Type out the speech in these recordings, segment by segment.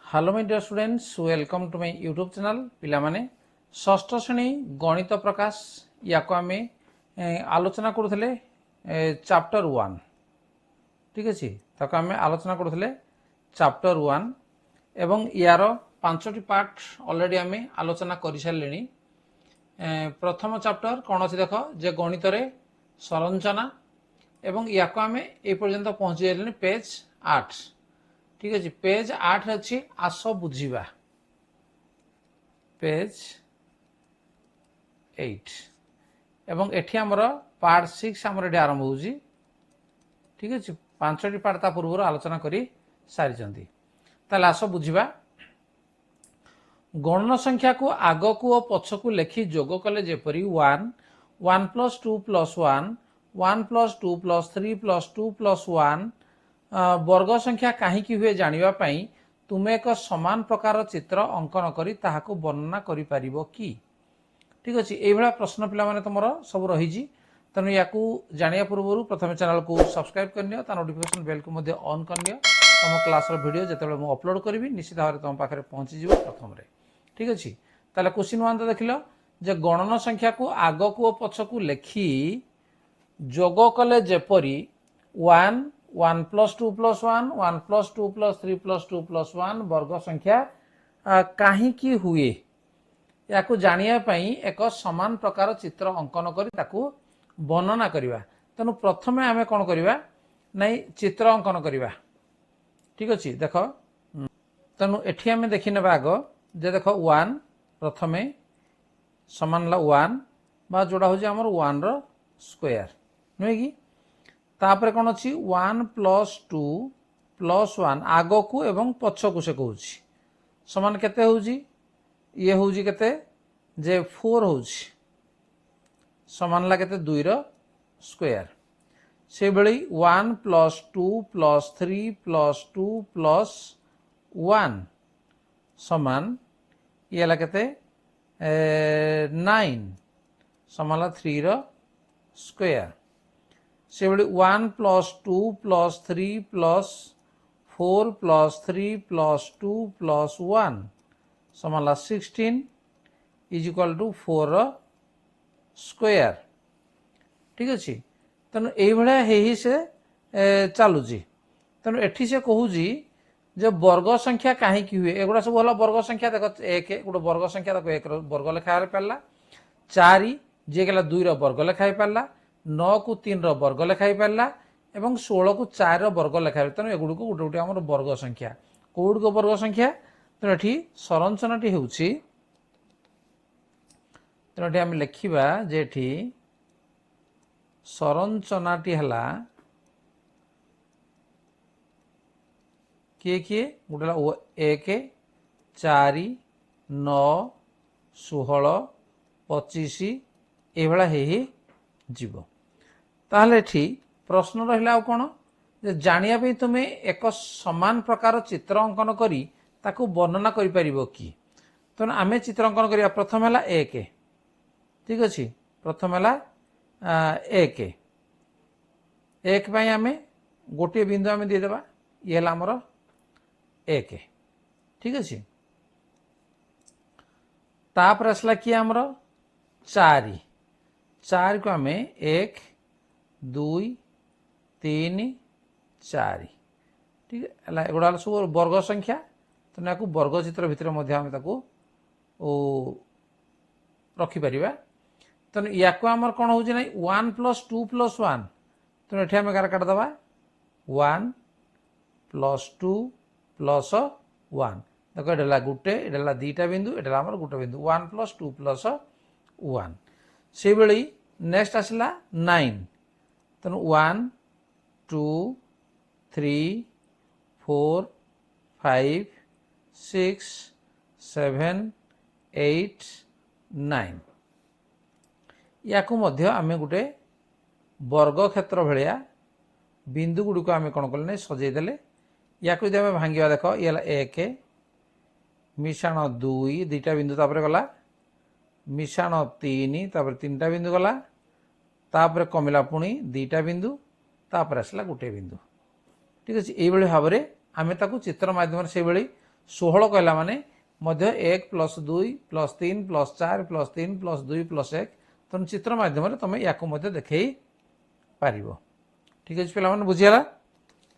Hello my dear students, welcome to my YouTube channel. पिला माने षष्ठ श्रेणी गणित प्रकाश या को आम आलोचना करुले चैप्टर 1। ठीक अच्छे, ताको आम आलोचना करुले चैप्टर 1 एवं यार 5टी पार्ट ऑलरेडी आम आलोचना कर सारे। प्रथम चैप्टर कौन अच्छे देख जे गणित रे संरचना एवं या को आम ए पर्यंत पहुँची जाइले पेज 8। ठीक अच्छे, पेज 8 अच्छी आस बुझा पेज 8 एवं एठी हमर पार्ट 6 हमर आरंभ हो। ठीक अच्छे, 5टी पार्ट ता पूर्व आलोचना करी सारी। ताले आस बुझा गणन संख्या को आग को और पछ को लेखि जोग कले जेपरी 1 1 + 2 + 1 1 + 2 + 3 + 2 + 1 वर्ग संख्या कहीं हुए जानिबा पई तुमे एक समान प्रकार चित्र अंकन करी ताहाको वर्णना करि परिबो कि। ठीक अच्छे, ये भाया प्रश्न पिला माने तुम सब रही। तेणु या जानिया पूर्व प्रथम चैनल को सब्सक्राइब करनियो, ता नोटिफिकेशन बेल को मध्य ऑन करनियो। तुम क्लास वीडियो जिते मु अपलोड करी निश्चित भाव तुम पाखे पहुँची जीव प्रथम। ठीक अच्छे, ताले क्वेश्चन 1 तो देख लो जे गणन संख्या को आग को पछ को लेखि जोग कले जेपरी 1 1 + 2 + 1 1 + 2 + 3 + 2 + 1 वर्ग संख्या कहीं हुए या जानिया पई एक समान प्रकार चित्र अंकन करी ताकू वर्णना करिवा। तेणु प्रथमे आमे कोन करिवा नहीं चित्र अंकन करिवा। ठीक अच्छे, देख तेणु एठी आमे देखि नेबा आग जे देख 1 प्रथमे समान 1 बा जोड़ा हो हमर 1 रो स्क्वायर नुहे कि तापर कौन अच्छी 1 + 2 + 1 आग को एवं पछ को से कहूँ समान केते होउची ये होउची केते जे 4 होउची समान ला केते 2 रो स्क्वायर से बेली 1 + 2 + 3 + 2 + 1 समान ये ला केते 9 समान ला 3 रो स्क्वायर से 1 + 2 + 3 + 4 + 3 + 2 + 1 समान 16 = 4 स्क्वायर। ठीक अच्छे, तेणु ये से चलुची। तेणु एठी से कहूँ जे वर्ग संख्या कहीं हुए एगुड़ा सब हल वर्ग संख्या देख 1 गोटे वर्ग संख्या देख 1 वर्ग लेखा पारा 4 जी गला 2 वर्ग लेखा पारा 9 को 3 वर्ग लेखाई पारा एवं 16 को 4 वर्ग लेखाई। तेणु एगुड़ को गोटे गोटे आम वर्ग संख्या कौड़ को वर्ग संख्या। तेणु ये संरचनाटी हूँ तेणु ये आम लिखा जे संरचनाटी है किए किए गोटे 1 4 9 16 25 ये जीव। ताहले एठी प्रश्न रहिला आ कोन जे जानिया पे तुमे एक समान प्रकार चित्र अंकन करी ताकू वर्णना करि परिबो कि। तो आमे चित्र अंकन करिया प्रथम हला 1। ठीक अछि, प्रथम हला 1 1 पई आमे गोटे बिंदु आमे दे देबा ये हला हमर 1। ठीक अछि, तापर असला कि हमर 4 4 को आमे 1 2 3 4। ठीक है, एगुड़ा सब वर्ग संख्या। तेना को वर्ग चित्र भितर रखिपर। तेणु या आमर कौन हो 1 + 2 + 1 तेणु ये आम गार काटिदेवा 1 + 2 + 1 देख ये गोटे ये दुईटा बिंदु ये आम गोटे बिंदु 1 + 2 + 1 से बेली नेक्स्ट आसला 9। तेणु 1 2 3 4 5 6 7 8 9 या आमे गोटे वर्ग क्षेत्र भाया बिंदु गुड़ी को आम कौन कले सजेदेले या भांगा देख ये 1 मिशाण 2 दुईटा बिंदु तापर गला मिशाण 3 तापर 3टा बिंदु गला तापर कमिला पुणी 2टा बिंदु तापर आसला गोटे बिंदु। ठीक अच्छे, ये भाव में आम चित्र माध्यम से 16 कहला माने मध्य 1 plus 2 plus 3 plus 4 plus 3 plus 2 plus 1 तुम चित्र माध्यम तुम या देखई पार। ठीक अच्छे पे बुझीगला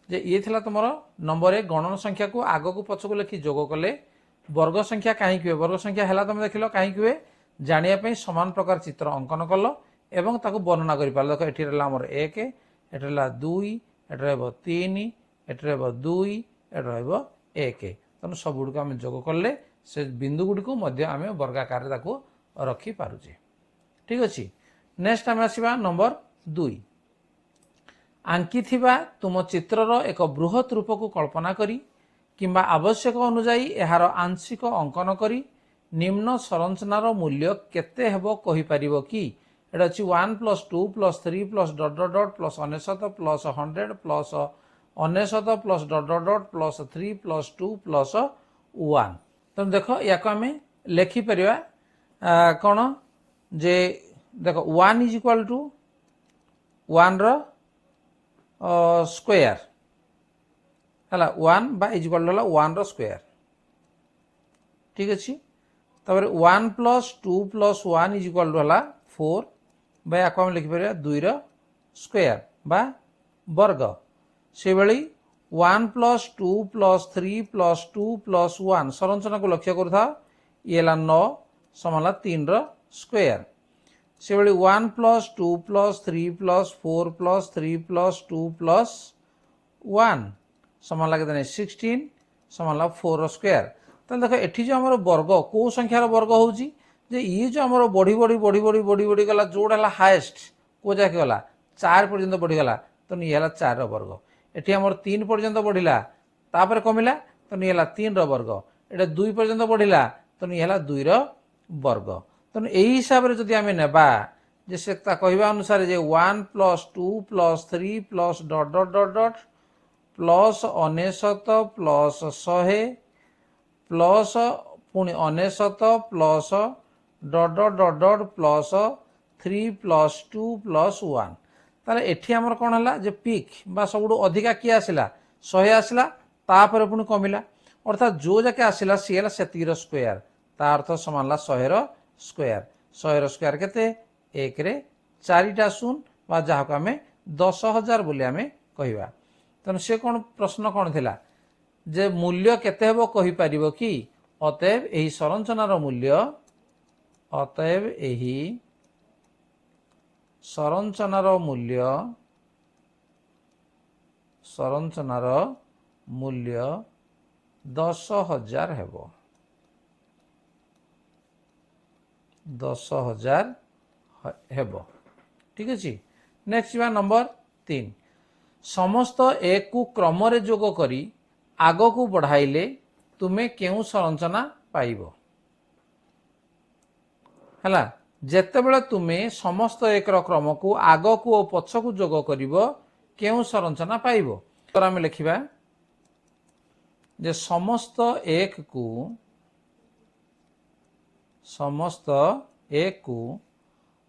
जे ये थिला तुम नंबर 1 गणन संख्या को आग को पछ को लिखि जोग कले वर्ग संख्या कहीं हुए वर्ग संख्या है तुम देख कहीं हुए जानापी समान प्रकार चित्र अंकन कल एवं ताको वर्णना कर पार देख ये आमर 1 ये 2 ये 3 ये 2 ये 1 तेणु सब गुड़ आम जोग कले से बिंदु गुड़ी को आम वर्गाकार रखी पारुचे। ठीक अच्छे नेक्स्ट आम आसवा नंबर 2 आंकी थिबा तुम चित्रर एक बृहत रूप को कल्पना करी किंबा आवश्यक अनुजाई एहार आंशिक अंकन करी निम्न संरचनार मूल्य केते हेबो कहि परिबो कि एटा अछि 1 plus 2 plus 3 plus dot dot dot plus 99 plus 100 plus 99 plus dot dot dot plus 3 plus 2 plus 1 तुम देखो या आम लिखि परिबा कौन जे देखो 1 इज इक्वल टू 1 रो स्क्वायर है 1 बा इज इक्वल टू 1 रो स्क्वायर। ठीक अच्छे तब 1 plus 2 plus 1 is equal to 4 बा आम लिखिपर 2 रो स्क्वायर बा वर्ग से भाई 1 प्लस 2 प्लस 3 प्लस 2 प्लस 1 संरचना को लक्ष्य करूँ ये 9 समान 3 रो स्क्वायर से भाई 1 plus 2 plus 3 plus 4 plus 3 plus 2 plus 1 समान लगे 16 समान 4 स्क्वायर। तो देख ये जो आम वर्ग कौ संख्यार वर्ग हो ये जो आम बढ़ी बढ़ी बढ़ी बढ़ी बढ़ी बढ़ी गला जोड़ा हाएस्ट कौ जाके गला 4 पर्यंत बढ़ीगला तो ये 4 वर्ग एटी आम 3 पर्यंत बढ़ला तापर कमिला तो ये 3 वर्ग ये 2 पर्यंत बढ़ला तो ये 2 वर्ग तेणु यही हिसाब से जदि आम नेबा जे से कहवा अनुसार जे 1 plus 2 plus 3 plus dot dot dot dot plus 99 plus 100 plus पुणी 99 plus dot dot dot dot plus 3 plus 2 plus 1 ताले एठी हमर कोन हला जे पीक बा सबुडु अधिका किया आसिला 100 आसिला तापर पुणी कमिला अर्थात जो जाके आसिला सी हला सेतीर स्क्वायर ता अर्थ समान 100 रो स्क्वायर 100 रो स्क्वायर केते 1 रे 4टा शून्य बा जहा को हमें 10,000 बोली हमें कहवा। तेणु से कौन प्रश्न कौन थिला जे मूल्य केते हेबो कहि परिबो कि अतएव एही संरचनार मूल्य अतएव एही संरचनार मूल्य 10,000 हेबो 10,000 हेबो। ठीक अच्छे नेक्स्ट बा नंबर 3 समस्त एक को क्रम रे जोग करी आग को बढ़ाइले तुमे केउ संरचना पाइबो हला जेतेबेले तुमे समस्त एक क्रम को आग को और पछ को जोग करिवो केउ संरचना पाइबो तो आम लिखिबा जे समस्त एक को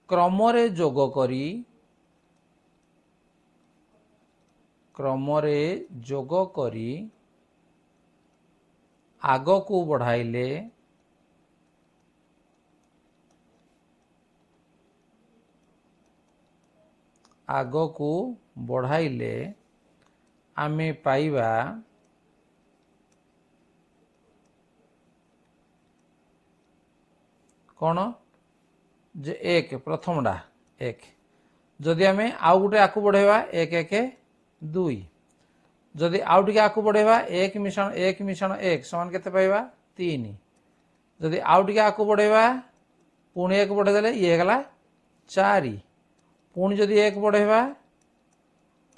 क्रम रे जोग करी आग को बढ़ाइले आमे पाइबा कौन जे एक प्रथमटा एक जदि आम आउ गोटे आकु बढ़ेवा 1 1 2 जदि आउ टे आकु बढ़ेवा 1 मिश्रण 1 समान केते पाइबा 3 जदि आउ टे आकु बढ़ेवा पुणी 1 बढ़ेदेले ये गला 4 पुणी जदि 1 बढ़ेवा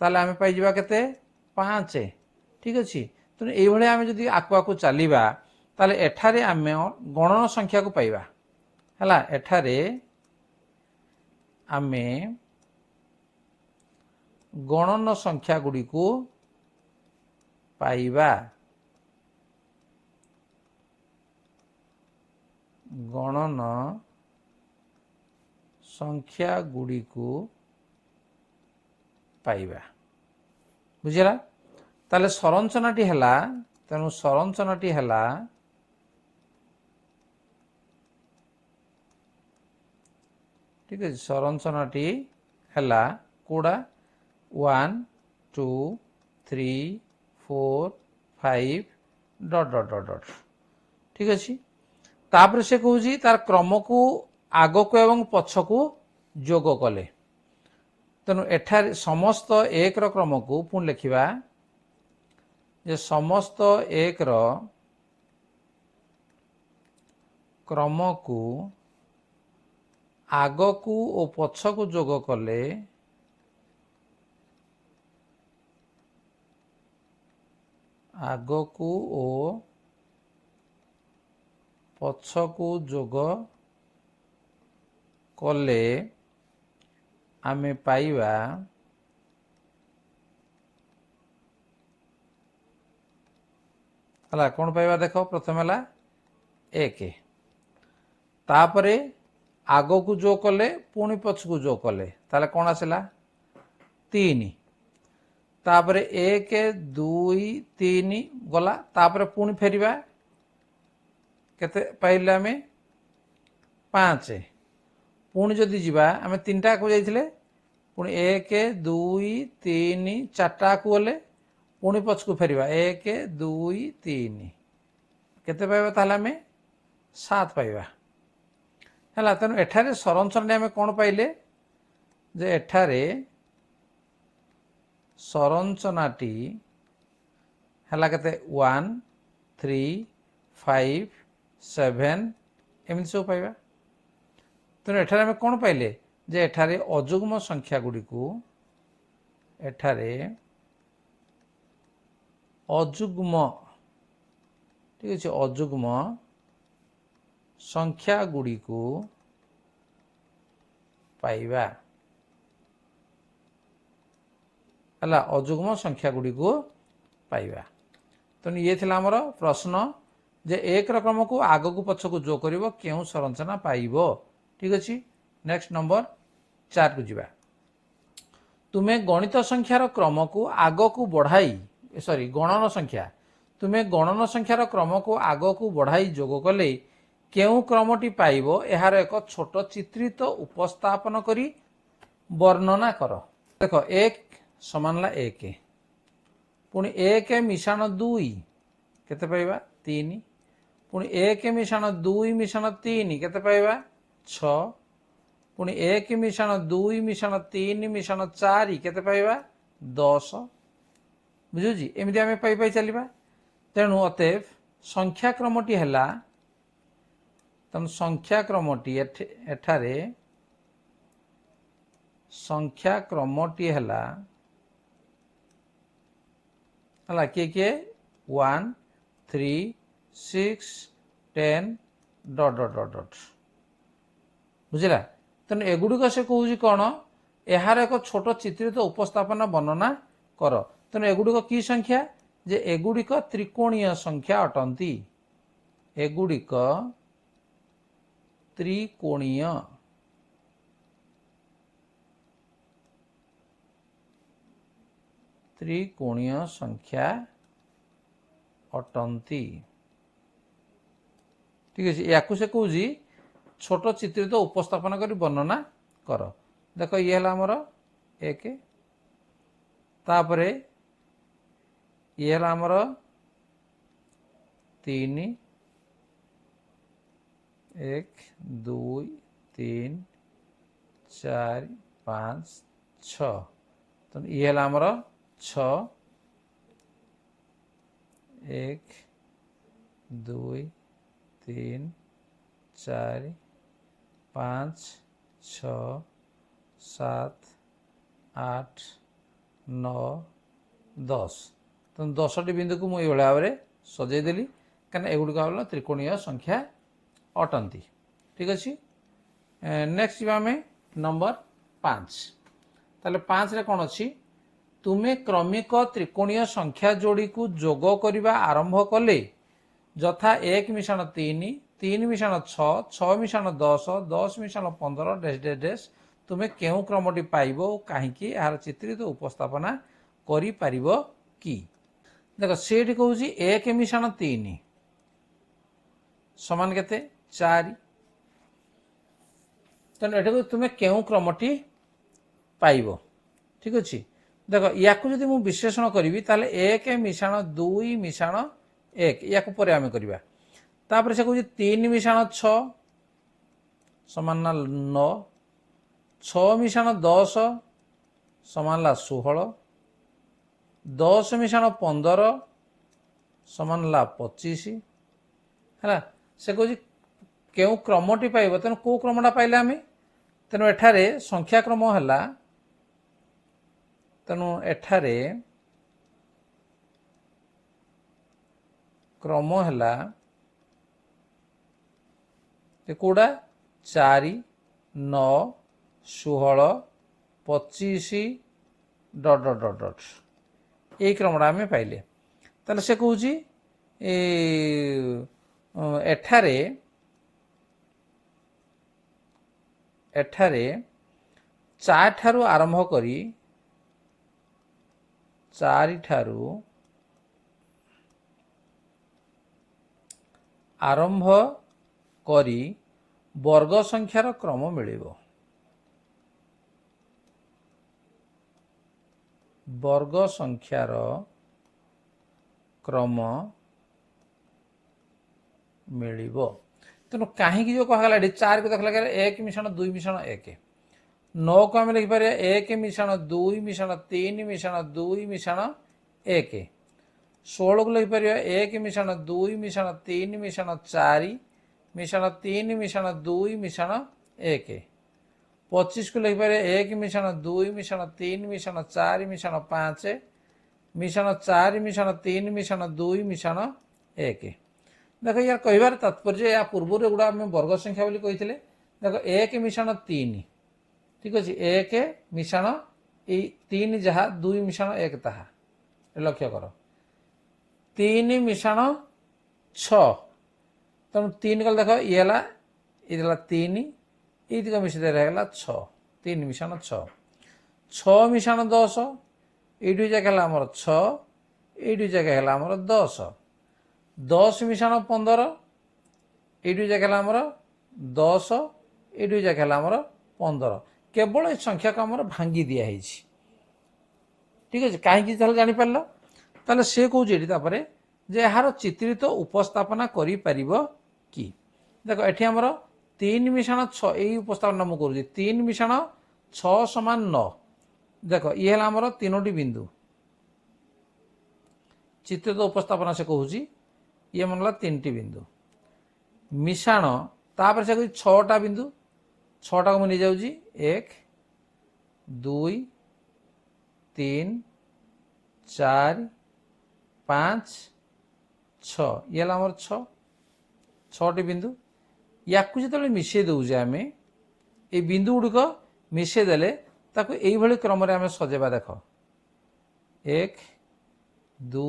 ताले आम पाइबा केते 5। ठीक अच्छे तेणु ये आम जदि आकु आकु चलवा ताले एठारे आम गणन संख्या को पाइबा हला एठारे आमे गणन संख्या गुड़ी को पाइबा गणन संख्या गुड़ी को पाइबा बुझला ताले संरचनाटी हला तेणु सरंचनाटी हैला ठीक है सरंचनाटी हैला कोड़ा 1 2 3 4 5 डॉट डॉट डॉट डॉट ठीक अच्छे तापर से कहूँ तार क्रम को आग को एवं पछ को जोग कले तेणु एठार समस्त एक क्रम को पुणी लिखा जे समस्त एक क्रम को आग को और पछ को जोग कले आग को और पछ को जोग कले आमे पाइबा हला कौन पाइबा देख प्रथम है 1 तापरे आग को जो कले पुणी पछ को जो कले ताले कौन आसला 3 तापरे 1 2 3 गला तापरे पुणी फेरिबा केते पाइले आमे 5 पुणी जदि जीवा आमे 3टा को जाइथिले पुणी 1 2 3 4टा को गले पुणी पछ को फेरिबा 1 2 3 केते पाइबा ताले आमे 7 पाइबा हैला तेणु एठारे सरंचना आमे कोन पाइले जे एठारे सरंचनाटी हैला केते 1 3 5 7 एमती सब पाइबा तेणु एठारे आमे कोन पाइले जे एठारे अजुग्म संख्या गुडी को एठारे अजुग्म ठीक है अजुग्म संख्या गुडी को पाइबा हला अजुग्म संख्या गुडी को पाइबा तेणु ये थिला हमर प्रश्न जे एक क्रम को आग को पछ को जो करिवो केउ सरंचना पाइबो ठीक अछि नेक्स्ट नंबर 4 को जीवा तुमे गणित संख्यार क्रम को आग को बढ़ाई सॉरी गणन संख्या तुमे गणन संख्यार क्रम को आग को बढ़ाई जोग कले केउ क्रमटी पाइबो एहार एक छोट चित्रित उपस्थापन करी वर्णना कर देखो 1 समान 1 पुणी 1 मिशाण 2 केते पाइबा 3 पुणी 1 मिशाण 2 मिशाण 3 केते पाइबा 6 पुणी 1 मिशाण 2 मिशाण 3 मिशाण 4 केते पाइबा 10 बुझुजी एमती आमे पाई पाई चलिबा तेणु अतएव संख्या क्रमटी हैला तेणु संख्या क्रमटी एठारे संख्या क्रमटी हैला हला किए 1 3 6 10 डॉट डॉट डॉट डॉट बुझला तेणु एगुड़िक से कहूँ कौन यार एक छोट चित्रित उपस्थापन वर्णना कर तेणु एगुड़िक की संख्या जे एगुड़िक त्रिकोणीय संख्या अटंती एगुड़िक त्रिकोणीय त्रिकोणीय संख्या अटंती ठीक है या से कहूँ छोट चित्रित उपस्थापन कर वर्णना कर देख ये है आमर 1 तापरे ये है आमर 3 1 2 3 4 5 6 तो ये है आमर 6 1 2 3 4 5 6 7 8 9 10 तो 10टी बिंदु को मुझे भाव में सजईदेली कहीं एगुड़िक हल त्रिकोणीय संख्या अटंती ठीक अच्छे नेक्स्ट जी आम नंबर 5 ताले 5 रे कौन अच्छी तुमे क्रमिक त्रिकोणीय संख्या जोड़ी को जोग करने आरंभ कले यथा 1 मिशाण 3 3 मिशाण 6 6 मिशाण 10 10 मिशाण 15 डैश डैश डैश तुमे केउ क्रमटी पाइबो कहीं यार चित्रित उपस्थापना करि पारिबो कि देख सी कौच 1 मिशाण 3 समान केते 4 तेणु एटा तुम्हें क्यों क्रमटी पाइब ठीक अच्छे देख या जदि मु विश्लेषण करी ताले 1 मिशाण 2 मिशाण 1 या आम करवा तापर से कौन 3 मिशाण 6 समान 9 6 मिशाण 10 समान 16 10 मिशाण 15 समान 25 है से कौन क्यों क्रमटी पाइब तेणु कौ क्रमटा पाइले आम तेणु एठारे संख्या क्रम है तेणु एठारे क्रम है कौड़ा 4 9 16 25 डट डट डट डट यही क्रमटा आम पाइले ताले से कौच एठारे एठारे 4 ठारू आरंभ करी 4 ठारू आरंभ करी वर्ग संख्यार क्रम मिलिबो वर्ग संख्यार क्रम मिलिबो तेणु कहीं जो कहला 4 को देखला 1 मिशाण 2 मिशाण 1 9 को आम लिखिपर 1 मिशाण 2 मिशाण 3 मिशाण 2 मिशाण 1 16 को लिखिपर 1 मिशाण 2 मिशाण 3 मिशाण 4 मिशाण 3 मिशाण 2 मिशाण 1 25 को लिखिपर 1 मिशाण 2 मिशाण 3 मिशाण 4 मिशाण 5 मिशाण 4 मिशाण 3 मिशाण 2 मिशाण 1 देख यार कहार तात्पर्य या पूर्व गुड़ा आम वर्ग संख्या बोली कही देख 1 मिशाण 3 ठीक अच्छे 1 मिशाण 3 जहाँ 2 मिशाण 1 ताहा लक्ष्य कर 3 मिशाण 6 तेणु 3 कल देख ये 3 ये मिशे रहा 6 3 मिशाण 6 6 मिशाण 10 ये जगह आमर 6 ये जगह आमर 10 10 मिशाण 15 ये जगह आमर 10 ये जगह आमर 15 केवल ये संख्या को आमर भांगी दिखाई ठीक अच्छे कहीं जापार ताले से कौन जे यार चित्रित तो उपस्थापना करि परिबो कि देख ये आमर 3 मिशाण 6 यही उपस्थापना मुझे 3 मिशाण 6 समान 9 देख ये आमर 3टी बिंदु चित्रित उपस्थापना से कहूँ ये मनला 3टी बिंदु मिशाण तापर से 6टा बिंदु 6टा को मुझे जाऊँगी 1 2 3 4 5 6 ये आमर 6टी बिंदु या जो मिशे दौचे आम ये बिंदु गुड़िक मिशे देले ताको यही भली क्रम आम सजेबा देख 1 2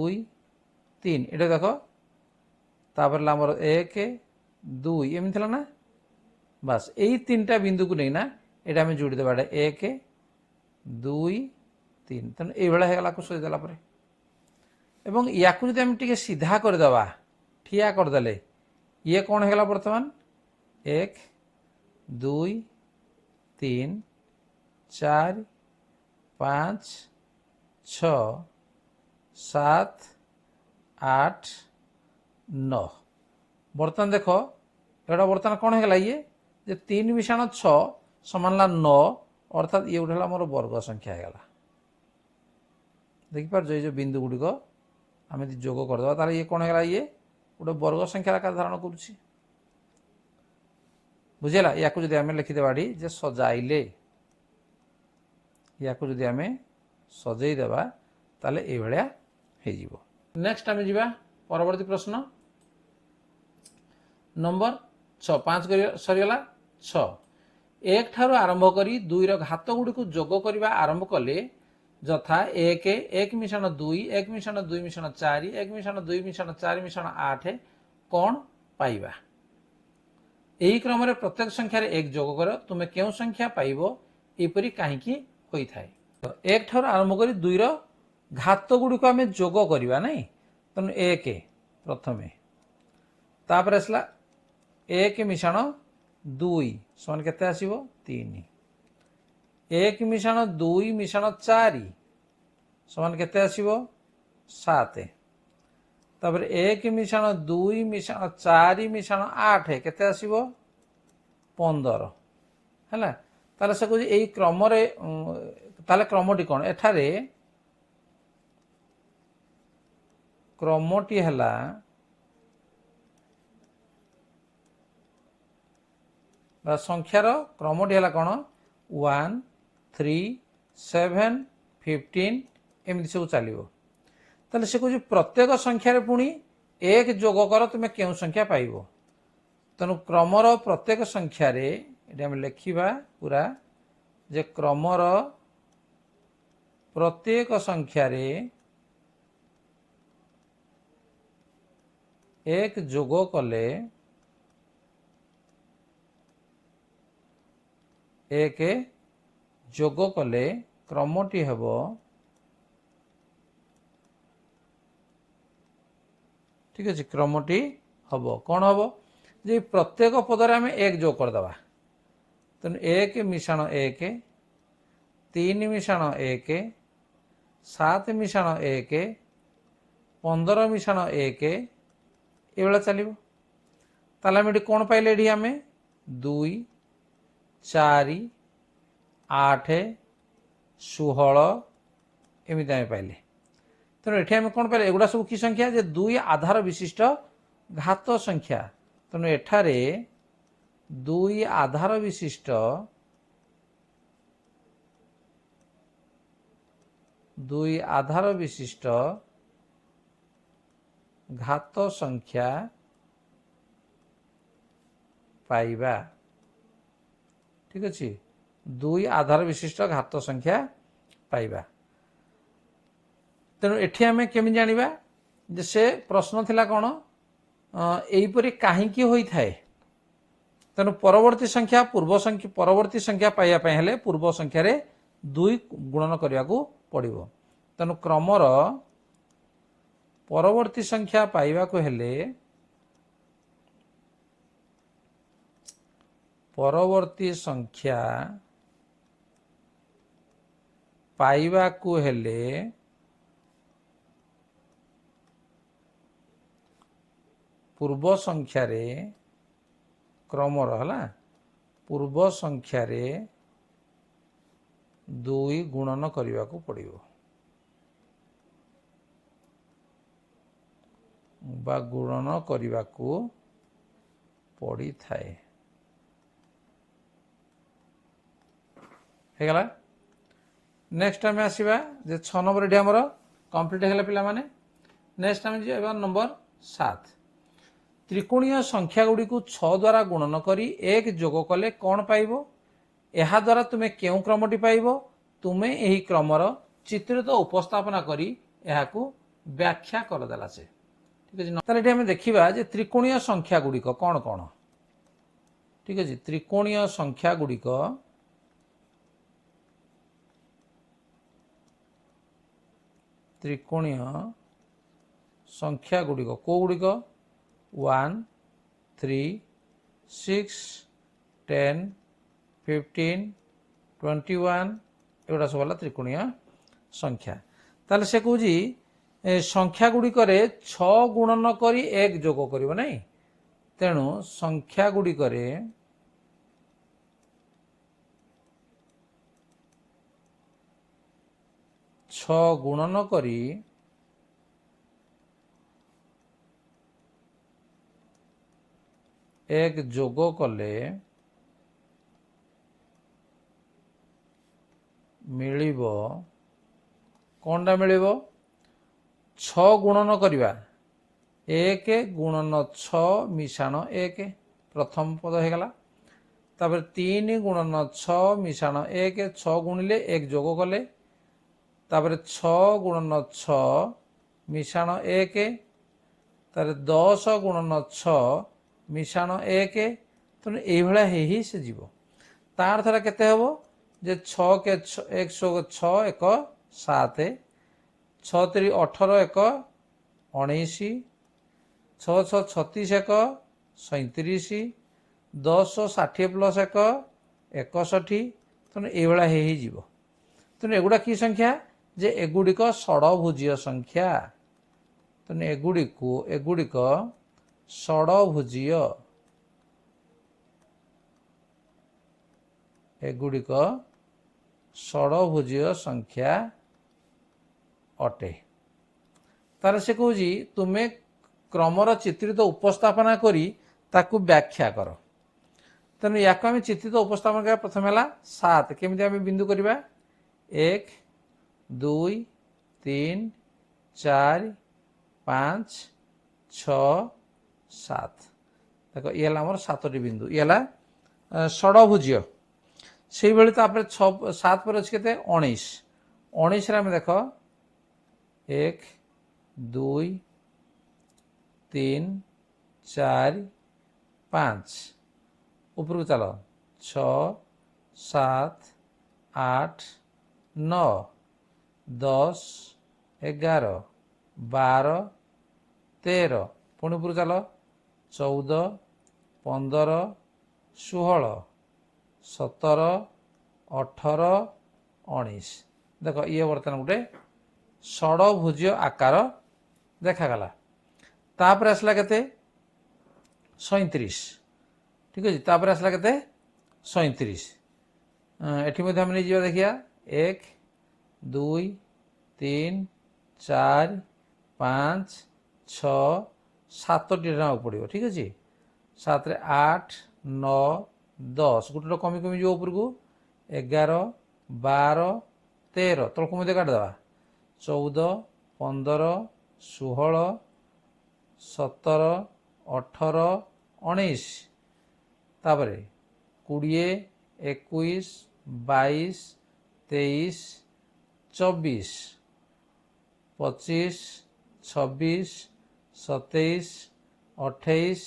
3 ये देख तापर आमर 1 2 एमती ना बास यही 3टा बिंदु को नहीं ना ये आम जोड़ी देवा 1 2 3 तेणु ये सजेदेला एवं या टी सीधा करदे ठिया करदे ये कौन है बर्तमान 1 2 3 4 5 6 7 8 9 बर्तमान देख एटा बर्तमान कौन है ये जे 3 मिशाण 6 समान 9 अर्थात ये गोटे मोर वर्ग संख्या है देखिपार जो बिंदु गुड़िक आम जोग करदे तार ये कौन है ये गोटे वर्ग संख्यार आकार धारण करुच्ची बुझेगा या आम लिखिदेवाटी जे सजाइले या आम सजईदेवा ताले ये भाया हो नेक्स्ट आम जा परवर्ती प्रश्न नंबर 6 5 सरीगला 6 1 ठारू आरंभ करी 2 घात गुड़ी को जोग करने आरंभ कले यथा 1 1 मिशाण 2 1 मिशाण 2 मिशाण 4 1 मिशाण 2 मिशाण 4 मिशाण 8 कौन पाइबा यही क्रम रे प्रत्येक संख्यार 1 जोग कर तुम्हें क्यों संख्या पाइब एपरी कहीं होता है 1 ठारू आरंभ करी 2 घात गुड़ी को आम जोग करवा नहीं तेणु 1 प्रथम तापर आसला 1 मिशाण 2 समान केते आसीबो 3 1 मिशाण 2 मिशाण 4 समान केते आसीबो 7 तापर 1 मिशाण 2 मिशाण 4 मिशाण 8 केते आसीबो 15 है ताले से कह यही क्रम ताले क्रमटी कौन एठारे क्रमटी है संख्यार क्रमटी है कौन 1 3 7 15 एमती सब चलो ताले से कह प्रत्येक संख्यार पुणी 1 जोग कर तुम्हें क्यों संख्या पाइब तेणु क्रमर प्रत्येक संख्यार ये लिखा पूरा जे क्रमर प्रत्येक संख्यार 1 जोग कले 1 जोग कले क्रमटी हेब ठीक अच्छे क्रमटी हम कौन हम जे प्रत्येक पदर आम 1 जोग करदे तेणु 1 मिशाण 1 3 मिशाण 1 7 मिशाण 1 15 मिशाण 1 ये चलो ताला आम कौन पाइले ये आम 2 4 8 16 एमती आम पाइले तेणु ये आम कौन पाइले एगुड़ा सब कि संख्या जे 2 आधार विशिष्ट घात संख्या तेणु एठारे 2 आधार विशिष्ट 2 आधार विशिष्ट घात संख्या पाइबा ठीक अच्छे 2 आधार विशिष्ट घात संख्या पाइबा तेणु एठी आमे केमि जानिबा जे से प्रश्न थिला कोन एहीपरि काहींकी होई थाए तेणु परवर्ती संख्या पूर्व संख्या परवर्ती संख्या पाइबा पय हेले पूर्व संख्या रे 2 गुणन करिया को पड़िबो तेणु क्रमर परवर्ती संख्या पाइबा को हेले परवर्ती संख्या पाइबा को हेले पूर्व संख्या रे क्रमर है पूर्व संख्या रे 2 गुणन करने को पड़िबो बा गुणन करने को पड़ी थाए हो गला नेक्स्ट आम आसवा जे 6 नंबर ये आमर कंप्लीट हो गला पे नेक्स्ट आम जा नंबर 7 त्रिकोणीय संख्या गुड़ी को 6 द्वारा गुणन करी 1 जोग कले कौन पाइब यह द्वारा तुम्हें क्यों क्रमटी पाइब तुम्हें यही क्रमर चित्रित उपस्थापना करी यह व्याख्या करदेला से ठीक है ताले आम देखा जे त्रिकोणीय संख्या गुड़िक कौन कौन ठीक है त्रिकोणीय संख्या गुड़िक त्रिकोणीय संख्या गुड़िक को गुड़िक 1 3 6 10 15 21 एगुड़ा सब है त्रिकोणीय संख्या ताले से कह संख्या गुड़िक 6 गुणन करी 1 जोग कर नहीं तेणु संख्या गुड़िक 6 गुणन करी 1 जोग कले मिलिबो कौनटा मिलिबो 6 गुणन करिबा 1 गुणन 6 मिशाण 1 प्रथम पद हो गला तापर 3 गुणन 6 मिशाण 1 6 गुणिले 1 जोग कले तापर 6 गुणन 6 मिशाण 1 तार 10 गुणन 6 मिशाण 1 तेणु ये से जीव तार थरा केते हबो जे 6 के 1 6 1 7 6 3 18 1 19 6 6 36 1 37 10 60 प्लस 1 61 तेणु এইভাবে ହେଇଯିବ। तेणु एगुड़ा कि संख्या जे एगुड़िक षड़भुजीय संख्या तेणु एगुड़िक षड़भुजीय एगुड़िक षड़भुजीय संख्या अटे। तार से कहूँ तुम्हें क्रमर चित्रित उपस्थापना करी ताकू व्याख्या कर। तेणु या आम चित्रित उपस्थापन करा प्रथम है 7 केमी आम बिंदु करवा 1 2 3 4 5 6 7 देख ये आम 7टी बिंदु ये षड़भुजीय से भाई तापर 7 पर अच्छे के 19 19 आम देख 1 2 3 4 5 ऊपर को चल 6 7 8 9 10 11 12 13 पुणी ऊपर चल 14 15 16 17 18 19 देख ये बर्तमान गोटे षड़भुजीय आकार देखागला। तापर आसला केते 37 ठीक अच्छे। तापर आसला केते 37 एठी मध्य हम नहीं देखिया 1 2 3 4 5 6 7टी पड़ो ठीक अच्छे। 7 रे 8 9 10 गोटे कमी कमी जो ऊपर को 11 12 13 तलक मध्य काटिदेवा 14 15 16 17 18 19 तापर 20 21 22 23 24 25 26 27 28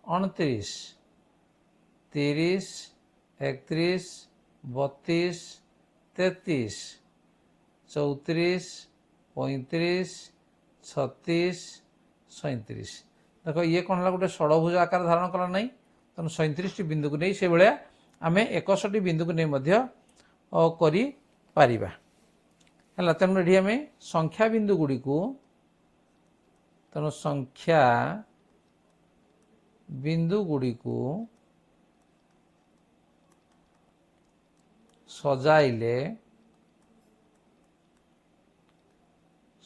29 30 31 32 33 34 35 36 37 देख ये कौन है गोटे षड़भुज आकार धारण कला ना तेणु 37 बिंदु को नहीं से भाया आम 61 बिंदु को नहीं है। तेणु ये आम संख्या बिंदु गुड़ी को तेणु संख्या बिंदु गुड़ी को सजाइले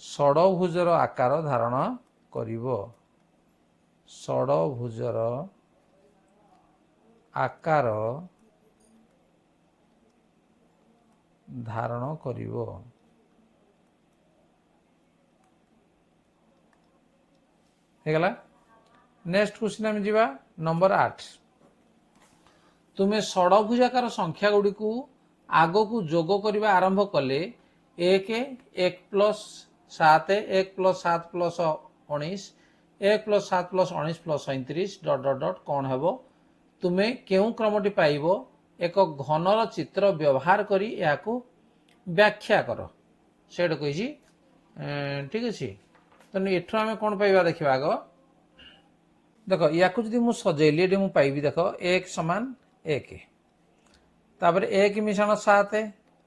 षड़भुजर आकार धारण करिवो। षड़भुजर आकार धारण करिवो। हेगला नेक्स्ट क्वेश्चन आम जीवा नंबर 8 तुम्हें षड़भुजाकार संख्या गुड़ी को आग को जोग करने आरंभ कले 1 1 plus 7 1 plus 7 plus 19 1 plus 7 plus 19 plus 37 डट डट डट कौन हेबो तुम्हें केउ क्रमटी पाइबो एक घनर चित्र व्यवहार करी याकू व्याख्या कर से कही ठीक अच्छे। तेणु एठू आम कौन पाइबा देखा आग देख या मुझे सजेली ये मुझे पाइबी देख 1 समान 1 तापर 1 मिशाण 7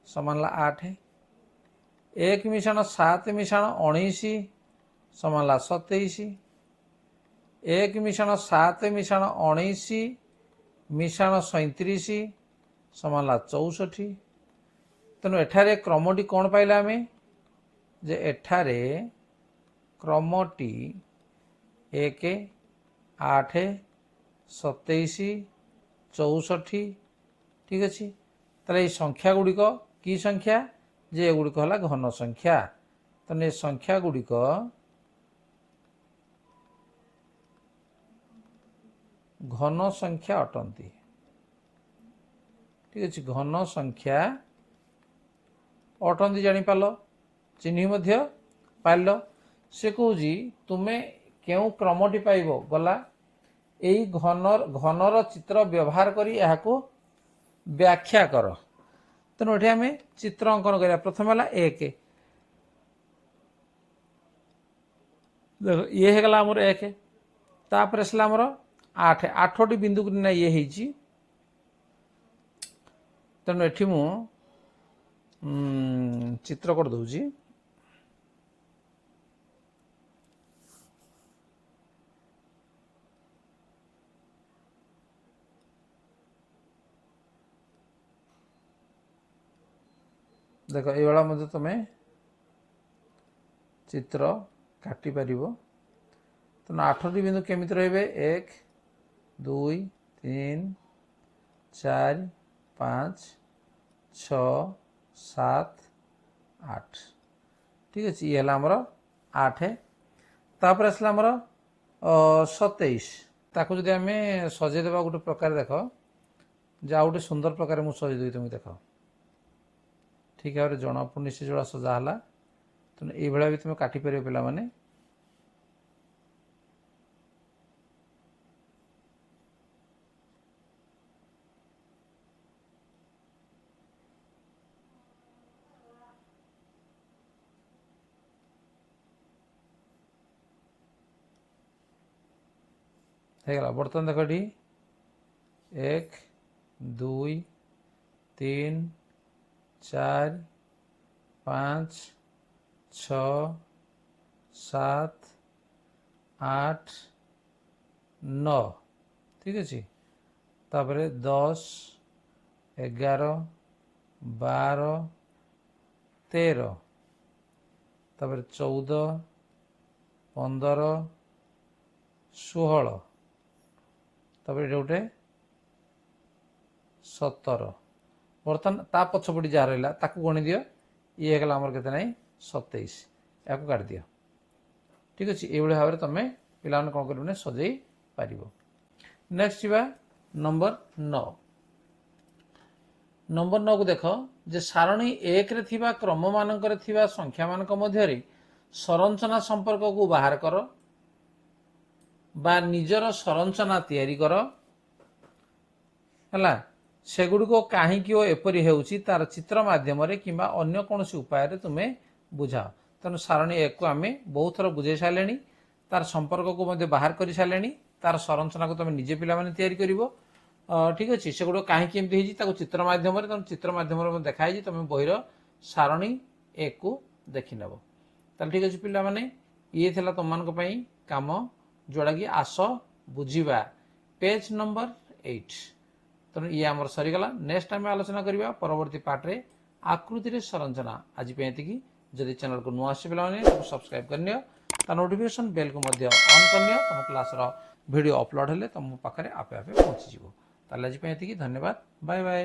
समान 8 1 मिशाण 7 मिशाण 19 समान 27 1 मिशाण 7 मिशाण 19 मिशाण 37 समान 64। तेणु एठारे क्रमटी कौन पाइला आम जे एठारे क्रमटी 1 8 27 64 ठीक अच्छे। ताले ये संख्या गुड़िक कि संख्या जे गुड़िक है घन संख्या तेणु ये संख्या गुड़िक घन संख्या अटंती ठीक अच्छे। घन संख्या अटंती जापार चिन्ह पाइल से कौच तुम्हें केउ क्रमटी पाइब गला यही घनर चित्र व्यवहार करी याकू व्याख्या कर। तेणु ये आम चित्र अंकन करा प्रथम है 1 देख ये हो गला आमर 1 तापर आसला आमर 8 8टी बिंदु को ना ये होईची तेणु एठी मु चित्र कर दउची देख ये मध्य तुम्हें चित्र काटी पारिबो तेणु 8टी बिंदु केमिति रहिबे 1 2 3 4 5 6 7 8 ठीक अच्छे ये आमर 8 तापर आसला आमर 27 ताकू जदि आम सजेदेवा गोटे प्रकार देख जा गोटे सुंदर प्रकार मुझे सजेदेवी तुम देख ठीक भाव जना पड़ुनी से जोड़ा सजाला तेणु ये भी तुम काटिपर पिला माने होगा बर्तमान देख टी 1 2 3 4 5 6 7 8 9 ठीक अच्छे तापर 10 11 12 13 तापर 14 15 16 तापर ये गोटे 17 बर्तमान ता पछपटी जहाँ रहा ताकू गणी दियो ये होगा आमर के 27 या काट दियो ठीक अच्छे ये भाव में तुम पिला कौन कर सजई पार नेक्स्ट जा नंबर 9 नंबर 9 को देख जे सारणी 1 रे थिबा क्रम मानकर थिबा संख्या मानक मध्य संरचना संपर्क को बाहर कर बा निजर संरचना तैयारी कर है सेगुड़िक कहीं एपरी होउची तार चित्र माध्यम किंबा अन्य कौन उपाय तुम्हें बुझाओ तेणु सारणी 1 को आम बहुत थर बुझे सारे तार संपर्क को मध्य बाहर कर सारे तार संरचना को तुम निजे पिला माने तैयारी करिवो ठीक अच्छे सेगुड़ कहीं चित्र माध्यम तुम चित्र माध्यम देखाई तुम बहिर सारणी 1 को देखी नब ताल ठीक अच्छे पिला माने ये थिला तुम मान काम जोड़ा कि आस बुझा पेज नंबर 8 तेणु ये आमर सरीगला नेक्स्ट टाइम आलोचना करवा परवर्ती पार्ट रे आकृति रे संरचना आज पे जदि चैनल को नुआ आसे पे सब्सक्राइब करनी नोटिफिकेशन बेल को ऑन करनी तुम क्लास वीडियो अपलोड हेले तुम पाखे आपे आपे पहुँची आज धन्यवाद बाय बाय।